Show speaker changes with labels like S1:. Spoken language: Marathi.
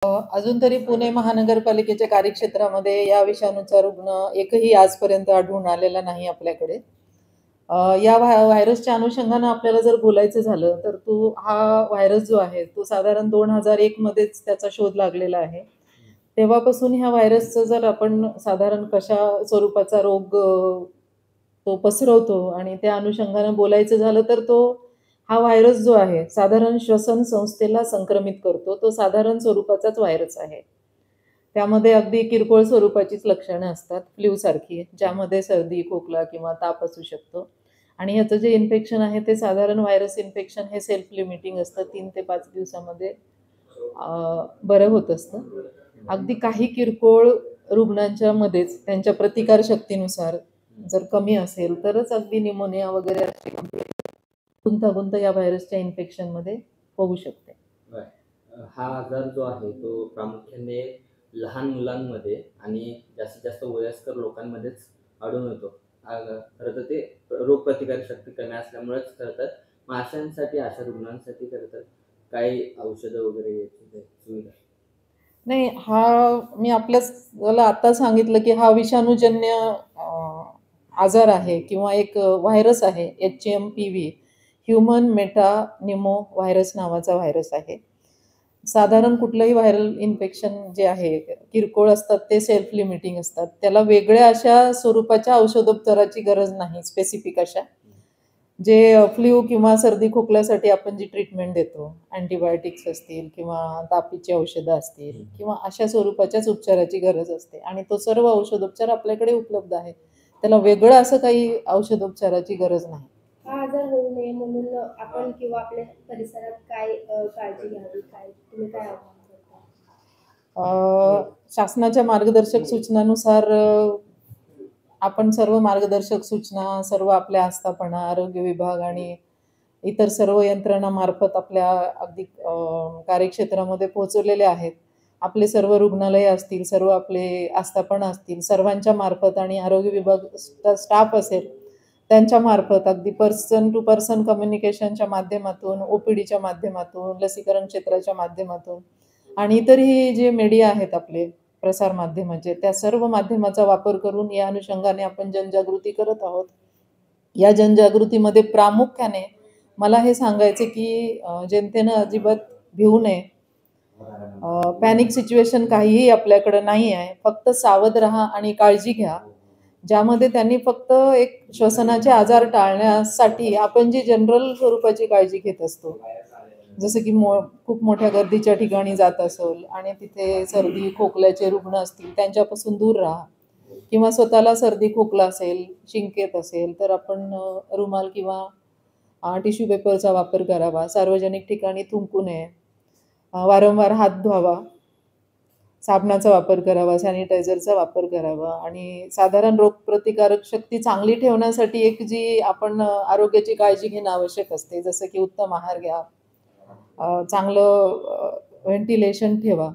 S1: अजून तरी पुणे महानगरपालिकेच्या कार्यक्षेत्रामध्ये या विषाणूचा रुग्ण एकही आजपर्यंत आढळून आलेला नाही आपल्याकडे. या व्हायरसच्या अनुषंगानं आपल्याला जर बोलायचं झालं, तर हा व्हायरस जो आहे, तो साधारण 2001 मध्येच त्याचा शोध लागलेला आहे. तेव्हापासून ह्या व्हायरसचं जर आपण साधारण कशा स्वरूपाचा रोग तो पसरवतो आणि त्या अनुषंगानं बोलायचं झालं, तर हा व्हायरस जो आहे, साधारण श्वसन संस्थेला संक्रमित करतो. तो साधारण स्वरूपाचाच व्हायरस आहे. त्यामध्ये अगदी किरकोळ स्वरूपाचीच लक्षणं असतात, फ्लूसारखी, ज्यामध्ये सर्दी, खोकला किंवा ताप असू शकतो. आणि ह्याचं जे इन्फेक्शन आहे, ते साधारण व्हायरस इन्फेक्शन हे सेल्फ लिमिटिंग असतं. 3 ते 5 दिवसामध्ये बरं होत असतं. अगदी काही किरकोळ रुग्णांच्या मध्येच त्यांच्या प्रतिकारशक्तीनुसार जर कमी असेल, तरच अगदी निमोनिया वगैरे अशी गुंतागुंत या व्हायरसच्या इन्फेक्शनमध्ये होऊ शकते.
S2: हा आजार जो आहे तो प्रामुख्याने लहान मुलांमध्ये आणि जास्तीत जास्त वयस्कर लोकांमध्येच आढळून येतो. खरं तर ते रोगप्रतिकारक शक्ती कमी असल्यामुळेच खरं तर माशांसाठी, अशा रुग्णांसाठी खरं तर काही औषधं वगैरे याची सुविधा
S1: नाही, मी आपल्याला आता सांगितलं की हा विषाणूजन्य आजार आहे किंवा एक व्हायरस आहे, HMPV, ह्युमन मेटानिमो व्हायरस नावाचा व्हायरस आहे. साधारण कुठलंही व्हायरल इन्फेक्शन जे आहे, किरकोळ असतात, ते सेल्फ लिमिटिंग असतात. त्याला वेगळ्या अशा स्वरूपाच्या औषधोपचाराची गरज नाही, स्पेसिफिक अशा. जे फ्लू किंवा सर्दी खोकल्यासाठी आपण जी ट्रीटमेंट देतो, अँटीबायोटिक्स असतील किंवा तापीची औषधं असतील किंवा अशा स्वरूपाच्याच उपचाराची गरज असते आणि तो सर्व औषधोपचार आपल्याकडे उपलब्ध आहे. त्याला वेगळं असं काही औषधोपचाराची गरज नाही.
S3: हा आजार होऊ नये म्हणून आपण किंवा आपल्या परिसरात काय काळजी घ्यावी, तुम्ही काय आवाहन
S1: करता? शासनाच्या मार्गदर्शक सूचनानुसार आपण सर्व मार्गदर्शक सूचना सर्व आपल्या आस्थापना, आरोग्य विभाग आणि इतर सर्व यंत्रणामार्फत आपल्या अगदी कार्यक्षेत्रामध्ये पोहोचवलेले आहेत. आपले सर्व रुग्णालय असतील, सर्व आपले आस्थापना असतील, सर्वांच्या मार्फत आणि आरोग्य विभाग स्टाफ असेल, त्यांच्या मार्फत अगदी पर्सन टू पर्सन कम्युनिकेशनच्या माध्यमातून, OPDच्या माध्यमातून, लसीकरण क्षेत्राच्या माध्यमातून आणि इतरही जे मीडिया आहेत आपले प्रसार माध्यमाचे, त्या सर्व माध्यमाचा वापर करून या अनुषंगाने आपण जनजागृती करत आहोत. या जनजागृतीमध्ये प्रामुख्याने मला हे सांगायचे की जनतेनं अजिबात भिवू नये. पॅनिक सिच्युएशन काहीही आपल्याकडे नाही आहे. फक्त सावध राहा आणि काळजी घ्या. ज्यामध्ये त्यांनी फक्त एक श्वसनाचे आजार टाळण्यासाठी आपण जी जनरल स्वरूपाची काळजी घेत असतो, जसं की खूप मोठ्या गर्दीच्या ठिकाणी जात असेल आणि तिथे सर्दी खोकल्याचे रुग्ण असतील, त्यांच्यापासून दूर राहा. किंवा स्वतःला सर्दी खोकला असेल, शिंक येत असेल, तर आपण रुमाल किंवा टिश्यू पेपरचा वापर करावा. सार्वजनिक ठिकाणी थुंकू नये. वारंवार हात धुवावा. साबणाचा वापर करावा, सॅनिटायझरचा वापर करावा आणि साधारण रोगप्रतिकारक शक्ती चांगली ठेवण्यासाठी एक जी आपण आरोग्याची काळजी घेणं आवश्यक असते, जसं की उत्तम आहार घ्या, चांगलं व्हेंटिलेशन ठेवा.